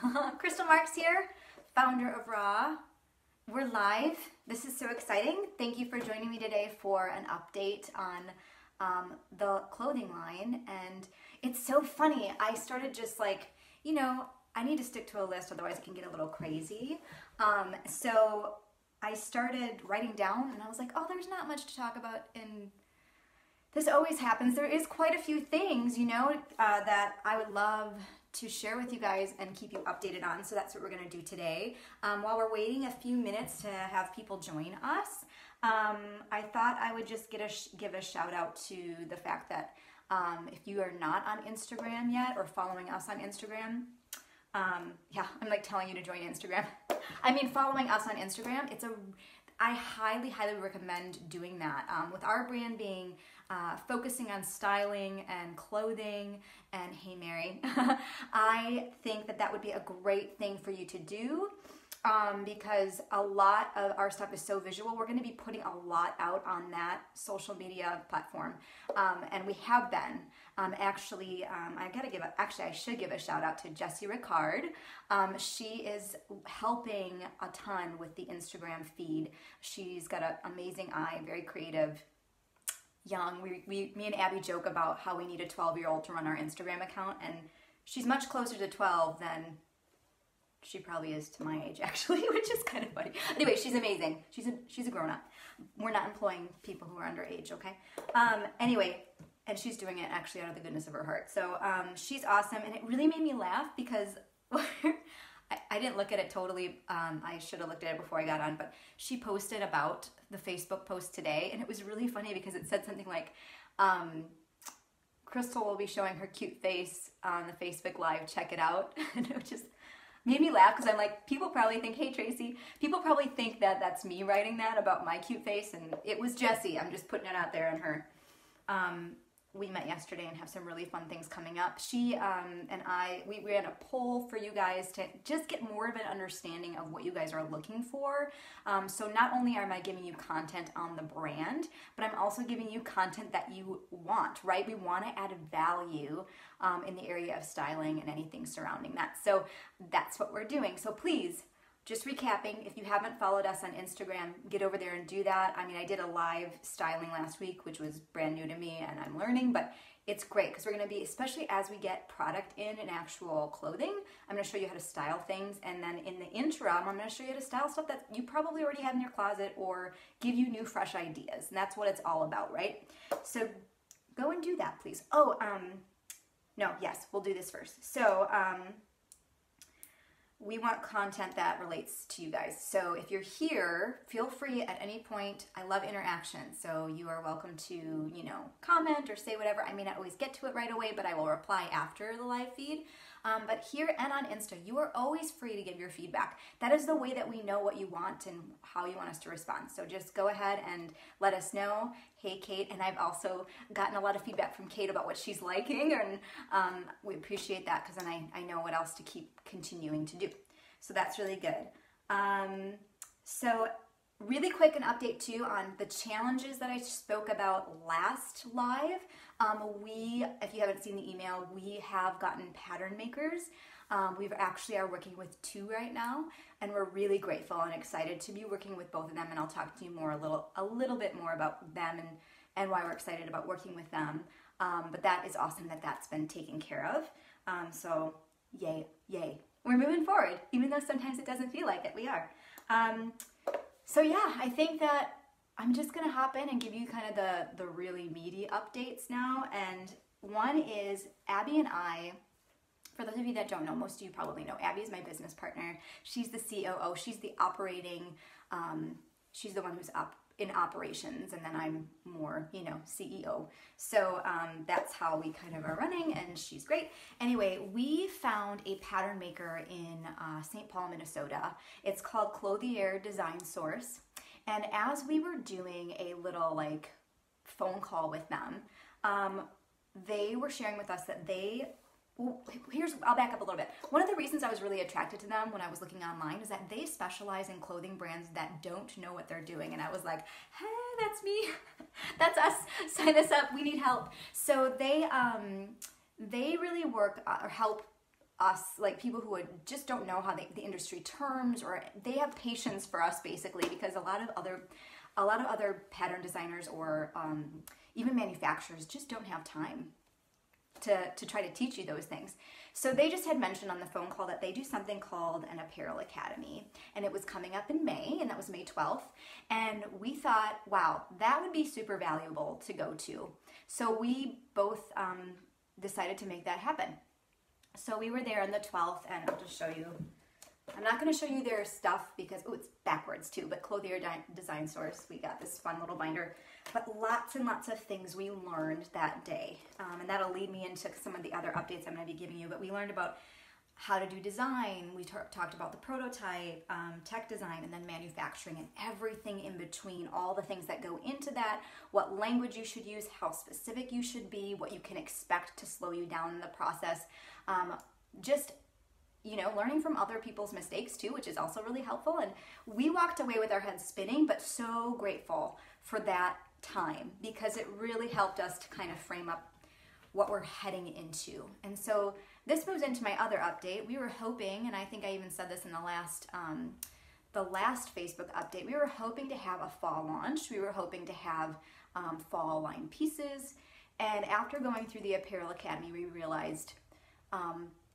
Krystle Marks here, founder of RAAH. We're live. This is so exciting. Thank you for joining me today for an update on the clothing line. And it's so funny. I started just like, I need to stick to a list, otherwise it can get a little crazy. So I started writing down and I was like, oh, there's not much to talk about in this. Always happens. There is quite a few things, that I would love to share with you guys and keep you updated on. So that's what we're going to do today. While we're waiting a few minutes to have people join us, I thought I would just give a shout out to the fact that if you are not on Instagram yet or following us on Instagram, yeah, I'm like telling you to join Instagram. I mean, following us on Instagram, I highly, highly recommend doing that. With our brand being focusing on styling and clothing, and hey Mary, I think that would be a great thing for you to do because a lot of our stuff is so visual. We're going to be putting a lot out on that social media platform, and we have been. Actually, I should give a shout out to Jessie Ricard. She is helping a ton with the Instagram feed. She's got an amazing eye, very creative, young. Me and Abby joke about how we need a 12-year-old to run our Instagram account, and she's much closer to 12 than she probably is to my age, actually, which is kind of funny. Anyway, she's amazing. She's a grown-up. We're not employing people who are underage, okay? Anyway, and she's doing it actually out of the goodness of her heart. So she's awesome, and it really made me laugh because I didn't look at it totally. I should have looked at it before I got on, but she posted about the Facebook post today, and it was really funny because it said something like, Krystle will be showing her cute face on the Facebook Live, check it out. And it just made me laugh because I'm like, people probably think, hey Tracy, people probably think that that's me writing that about my cute face, and it was Jessie. I'm just putting it out there on her. We met yesterday and have some really fun things coming up. She and we ran a poll for you guys to just get more of an understanding of what you guys are looking for. So not only am I giving you content on the brand, but I'm also giving you content that you want, right? We want to add value in the area of styling and anything surrounding that. So that's what we're doing. So please, just recapping, if you haven't followed us on Instagram, get over there and do that. I mean, I did a live styling last week, which was brand new to me and I'm learning, but it's great because we're going to be, especially as we get product in actual clothing, I'm going to show you how to style things. And then in the interim, I'm going to show you how to style stuff that you probably already have in your closet or give you new, fresh ideas. And that's what it's all about, right? So go and do that, please. Oh, no, yes, we'll do this first. So, we want content that relates to you guys. So if you're here, feel free at any point. I love interaction. So you are welcome to, comment or say whatever. I may not always get to it right away, but I will reply after the live feed. But here and on Insta, you are always free to give your feedback. That is the way that we know what you want and how you want us to respond. So just go ahead and let us know. Hey, Kate. And I've also gotten a lot of feedback from Kate about what she's liking, and we appreciate that because then I know what else to keep continuing to do. So that's really good. So really quick, an update too on the challenges that I spoke about last live. If you haven't seen the email, we have gotten pattern makers. We actually are working with 2 right now, and we're really grateful and excited to be working with both of them. And I'll talk to you a little bit more about them and why we're excited about working with them. But that is awesome that that's been taken care of. So yay, yay. We're moving forward, even though sometimes it doesn't feel like it. We are. So yeah, I think that I'm just gonna hop in and give you kind of the really meaty updates now. And one is Abby and I, for those of you that don't know, most of you probably know, Abby is my business partner. She's the COO, she's the operating, she's the one who's up in operations, and then I'm more, CEO. So that's how we kind of are running, and she's great. Anyway, we found a pattern maker in St. Paul, Minnesota. It's called Clothier Design Source. And as we were doing a little phone call with them, they were sharing with us that I'll back up a little bit. One of the reasons I was really attracted to them when I was looking online is that they specialize in clothing brands that don't know what they're doing. And I was like, hey, that's me. That's us. Sign us up. We need help. So they really work or help us, like people who just don't know how the industry terms, or they have patience for us basically, because a lot of other pattern designers or even manufacturers just don't have time to try to teach you those things. So they just had mentioned on the phone call that they do something called an Apparel Academy, and it was coming up in May, and that was May 12th. And we thought, wow, that would be super valuable to go to. So we both decided to make that happen. So we were there on the 12th, and I'll just show you. I'm not going to show you their stuff because, oh, it's backwards too, but Clothier Design Source, we got this fun little binder. But lots and lots of things we learned that day. And that'll lead me into some of the other updates I'm going to be giving you. But we learned about how to do design. We talked about the prototype, tech design, and then manufacturing, and everything in between, all the things that go into that, what language you should use, how specific you should be, what you can expect to slow you down in the process. Just, you know, learning from other people's mistakes too, which is also really helpful. And we walked away with our heads spinning, but so grateful for that time, because it really helped us to kind of frame up what we're heading into. And so this moves into my other update. We were hoping, and I think I even said this in the last Facebook update, we were hoping to have a fall launch. We were hoping to have fall line pieces. And after going through the Apparel Academy, we realized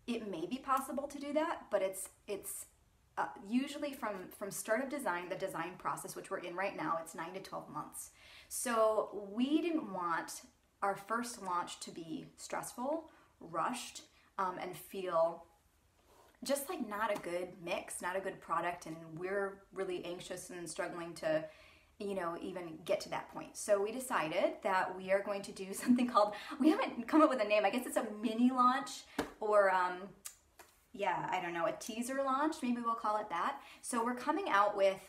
it may be possible to do that, but it's usually from start of design, the design process, which we're in right now, it's 9 to 12 months. So we didn't want our first launch to be stressful, rushed, and feel just like not a good mix, not a good product, and we're really anxious and struggling to, you know, even get to that point. So we decided that we are going to do something called, we haven't come up with a name, I guess it's a mini launch, or yeah, I don't know, a teaser launch, maybe we'll call it that. So we're coming out with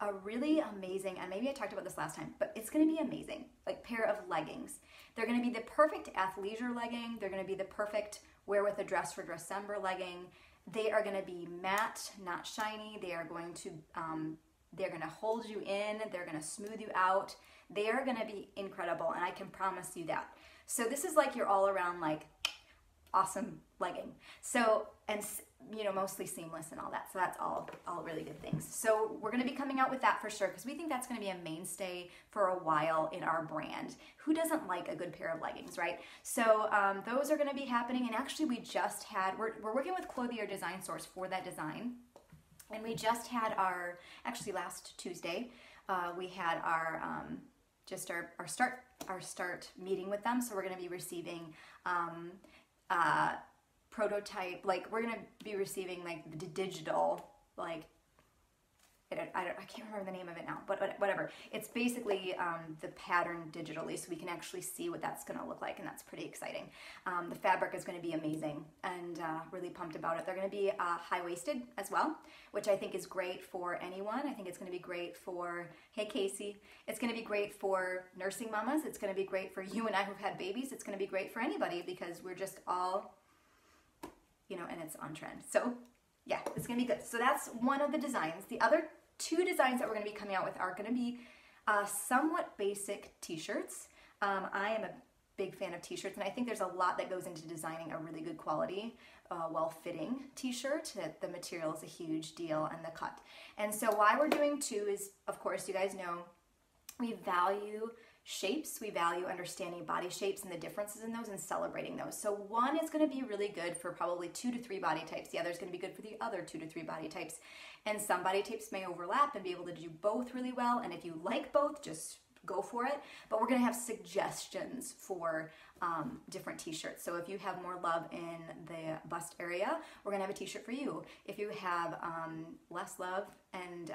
a really amazing, and maybe I talked about this last time, but it's gonna be amazing, like pair of leggings. They're gonna be the perfect athleisure legging. They're gonna be the perfect wear with a dress for December legging. They are gonna be matte, not shiny. They are going to, they're gonna hold you in. They're gonna smooth you out. They are gonna be incredible, and I can promise you that. So this is like your all around like awesome legging. So, and you know, mostly seamless and all that. So that's all really good things. So we're going to be coming out with that for sure, because we think that's going to be a mainstay for a while in our brand. Who doesn't like a good pair of leggings, right? So those are going to be happening. And actually we just had, we're working with Clothier Design Source for that design. And we just had our, actually last Tuesday, we had our, just our start meeting with them. So we're going to be receiving, prototype, like we're gonna be receiving like the digital, like I can't remember the name of it now, but whatever. It's basically the pattern digitally, so we can actually see what that's gonna look like, and that's pretty exciting. The fabric is gonna be amazing, and really pumped about it. They're gonna be high-waisted as well, which I think is great for anyone. I think it's gonna be great for, hey Casey, it's gonna be great for nursing mamas. It's gonna be great for you and I who've had babies. It's gonna be great for anybody, because we're just all, you know, and it's on trend. So yeah, it's gonna be good. So that's one of the designs. The other two designs that we're gonna be coming out with are gonna be somewhat basic t-shirts. I am a big fan of t-shirts, and I think there's a lot that goes into designing a really good quality, well-fitting t-shirt. The material is a huge deal, and the cut. And so why we're doing two is, of course, you guys know, we value shapes. We value understanding body shapes and the differences in those and celebrating those. So one is going to be really good for probably 2 to 3 body types. The other is going to be good for the other 2 to 3 body types. And some body types may overlap and be able to do both really well. And if you like both, just go for it. But we're going to have suggestions for different t-shirts. So if you have more love in the bust area, we're going to have a t-shirt for you. If you have less love and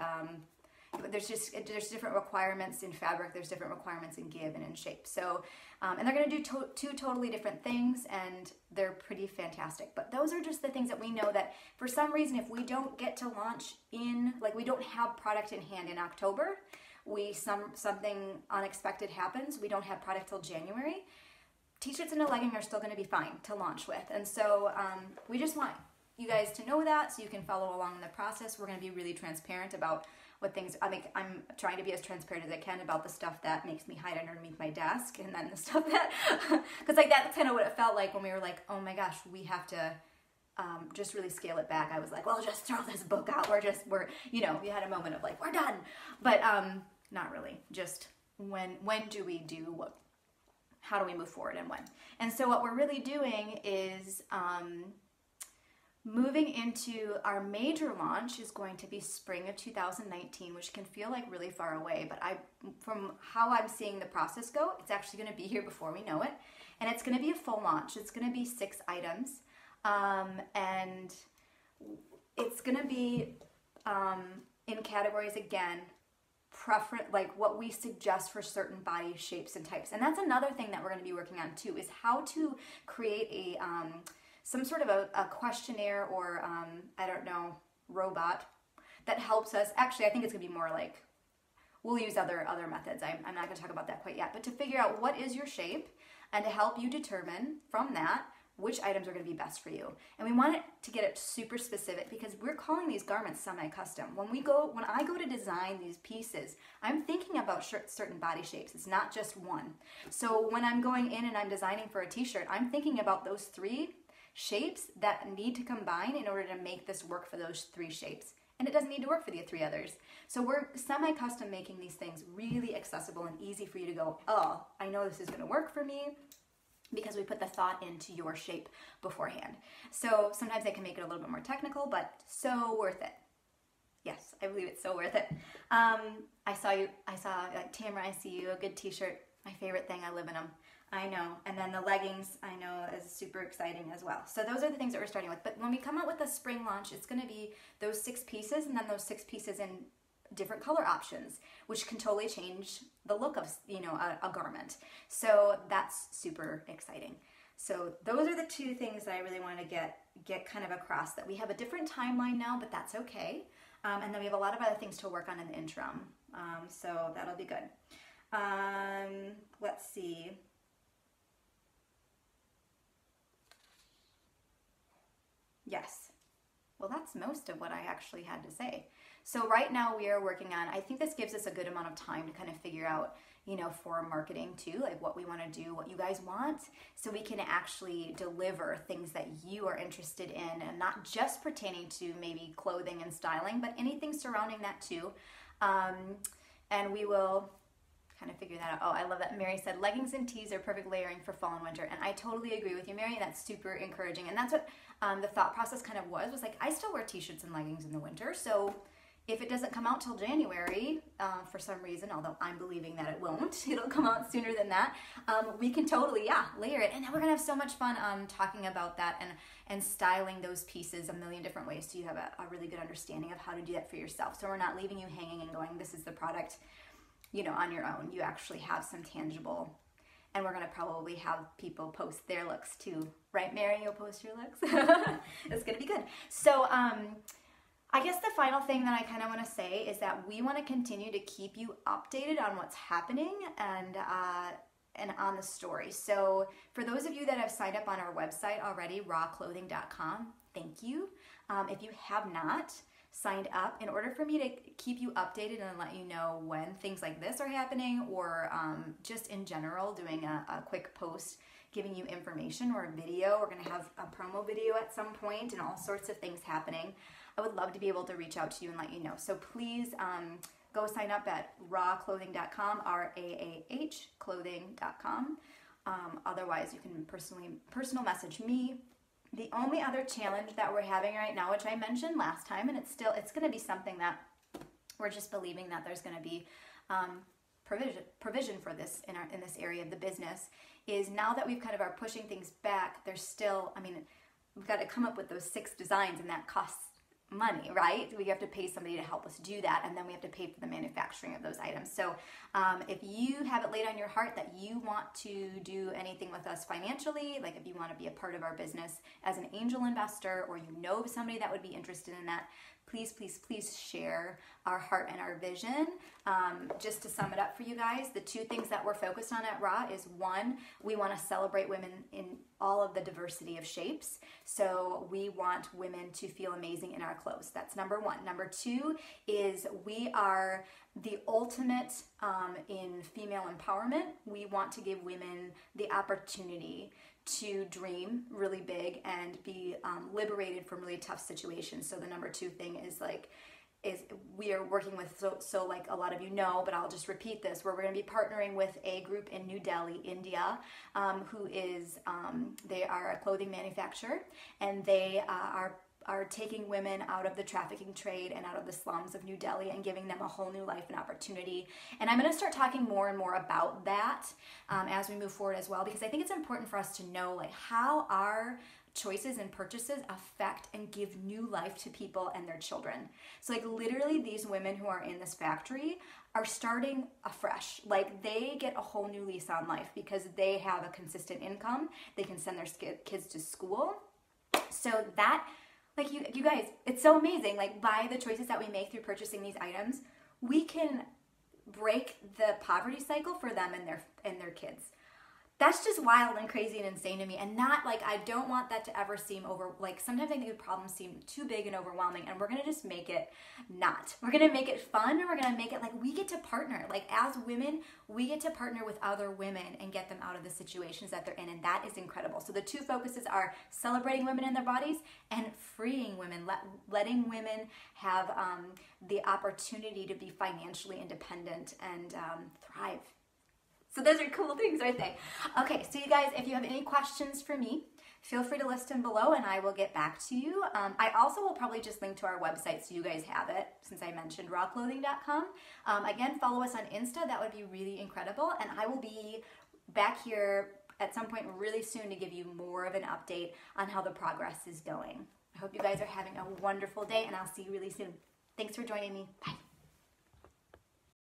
there's different requirements in fabric, there's different requirements in give and in shape. So, and they're gonna do two totally different things, and they're pretty fantastic. But those are just the things that we know that for some reason, if we don't get to launch in, like we don't have product in hand in October, something unexpected happens, we don't have product till January, t-shirts and a legging are still gonna be fine to launch with. And so we just want you guys to know that so you can follow along in the process. We're gonna be really transparent about what things, I mean, I'm trying to be as transparent as I can about the stuff that makes me hide underneath my desk, and then the stuff that, because like that's kind of what it felt like when we were like, oh my gosh, we have to just really scale it back. I was like, well, just throw this book out. We're, you know, we had a moment of like, we're done. But not really. Just when do we do what, how do we move forward and when? And so what we're really doing is moving into our major launch is going to be spring of 2019, which can feel like really far away. But from how I'm seeing the process go, it's actually going to be here before we know it. And it's going to be a full launch. It's going to be 6 items. And it's going to be in categories, again, like what we suggest for certain body shapes and types. And that's another thing that we're going to be working on too, is how to create a some sort of a questionnaire or I don't know, robot that helps us. Actually, I think it's going to be more like, we'll use other methods. I'm not going to talk about that quite yet, but to figure out what is your shape and to help you determine from that which items are going to be best for you. And we want it to get it super specific, because we're calling these garments semi-custom. When I go to design these pieces, I'm thinking about certain body shapes. It's not just one. So when I'm going in and I'm designing for a t-shirt, I'm thinking about those 3 shapes that need to combine in order to make this work for those 3 shapes. And it doesn't need to work for the 3 others. So we're semi-custom making these things really accessible and easy for you to go, oh, I know this is going to work for me, because we put the thought into your shape beforehand. So sometimes they can make it a little bit more technical, but so worth it. Yes, I believe it's so worth it. I saw like, Tamara, I see you, a good t-shirt, my favorite thing, I live in them. I know. And then the leggings, I know, is super exciting as well. So those are the things that we're starting with. But when we come out with the spring launch, it's going to be those 6 pieces, and then those 6 pieces in different color options, which can totally change the look of, you know, a garment. So that's super exciting. So those are the 2 things that I really wanted to get kind of across, that we have a different timeline now, but that's okay. And then we have a lot of other things to work on in the interim. So that'll be good. Let's see. Yes. Well, that's most of what I actually had to say. So right now we are working on, I think this gives us a good amount of time to kind of figure out, you know, for marketing too, like what we want to do, what you guys want, so we can actually deliver things that you are interested in, and not just pertaining to maybe clothing and styling, but anything surrounding that too. And we will kind of figure that out. Oh, I love that Mary said leggings and tees are perfect layering for fall and winter. And I totally agree with you, Mary. That's super encouraging. And that's what the thought process kind of was like, I still wear t-shirts and leggings in the winter. So if it doesn't come out till January, for some reason, although I'm believing that it won't, it'll come out sooner than that, we can totally, layer it. And then we're gonna have so much fun talking about that and styling those pieces a million different ways, so you have a really good understanding of how to do that for yourself. So we're not leaving you hanging and going, this is the product, you know, on your own. You actually have some tangible, and we're gonna probably have people post their looks too. Right, Mary? You'll post your looks? It's gonna be good. So, I guess the final thing that I kind of want to say is that we want to continue to keep you updated on what's happening and on the story. So for those of you that have signed up on our website already, raahclothing.com, thank you. If you have not signed up, in order for me to keep you updated and let you know when things like this are happening, or just in general doing a quick post giving you information or a video, we're going to have a promo video at some point and all sorts of things happening. I would love to be able to reach out to you and let you know. So please go sign up at raahclothing.com, RAAH clothing.com. Otherwise, you can personal message me. The only other challenge that we're having right now, which I mentioned last time, and it's going to be something that we're just believing that there's going to be provision for this in this area of the business, is now that we've kind of are pushing things back, there's still, I mean, we've got to come up with those 6 designs, and that costs money, right? We have to pay somebody to help us do that, and then we have to pay for the manufacturing of those items. So if you have it laid on your heart that you want to do anything with us financially, like if you want to be a part of our business as an angel investor, or you know somebody that would be interested in that, please, please, please share our heart and our vision. Just to sum it up for you guys, the 2 things that we're focused on at RAAH is 1, we want to celebrate women in all of the diversity of shapes. So we want women to feel amazing in our clothes. That's number 1. Number 2 is we are the ultimate in female empowerment. We want to give women the opportunity to dream really big and be liberated from really tough situations. So the number 2 thing is we are working with, so like a lot of you know, but I'll just repeat this, where we're going to be partnering with a group in New Delhi, India, who is, they are a clothing manufacturer, and they are taking women out of the trafficking trade and out of the slums of New Delhi and giving them a whole new life and opportunity. And I'm going to start talking more and more about that as we move forward as well, because I think it's important for us to know like how our choices and purchases affect and give new life to people and their children. So like literally these women who are in this factory are starting afresh. Like they get a whole new lease on life because they have a consistent income. They can send their kids to school. So that, like you guys, it's so amazing. Like by the choices that we make through purchasing these items, we can break the poverty cycle for them and their kids. That's just wild and crazy and insane to me, and not like, I don't want that to ever seem like sometimes I think the problems seem too big and overwhelming, and we're gonna just make it not. We're gonna make it fun, and we're gonna make it like we get to partner. Like as women, we get to partner with other women and get them out of the situations that they're in, and that is incredible. So the 2 focuses are celebrating women in their bodies and freeing women, letting women have the opportunity to be financially independent and thrive. So those are cool things right there. Okay, so you guys, if you have any questions for me, feel free to list them below and I will get back to you. I also will probably just link to our website so you guys have it, since I mentioned raahclothing.com. Again, follow us on Insta. That would be really incredible. And I will be back here at some point really soon to give you more of an update on how the progress is going. I hope you guys are having a wonderful day, and I'll see you really soon. Thanks for joining me. Bye.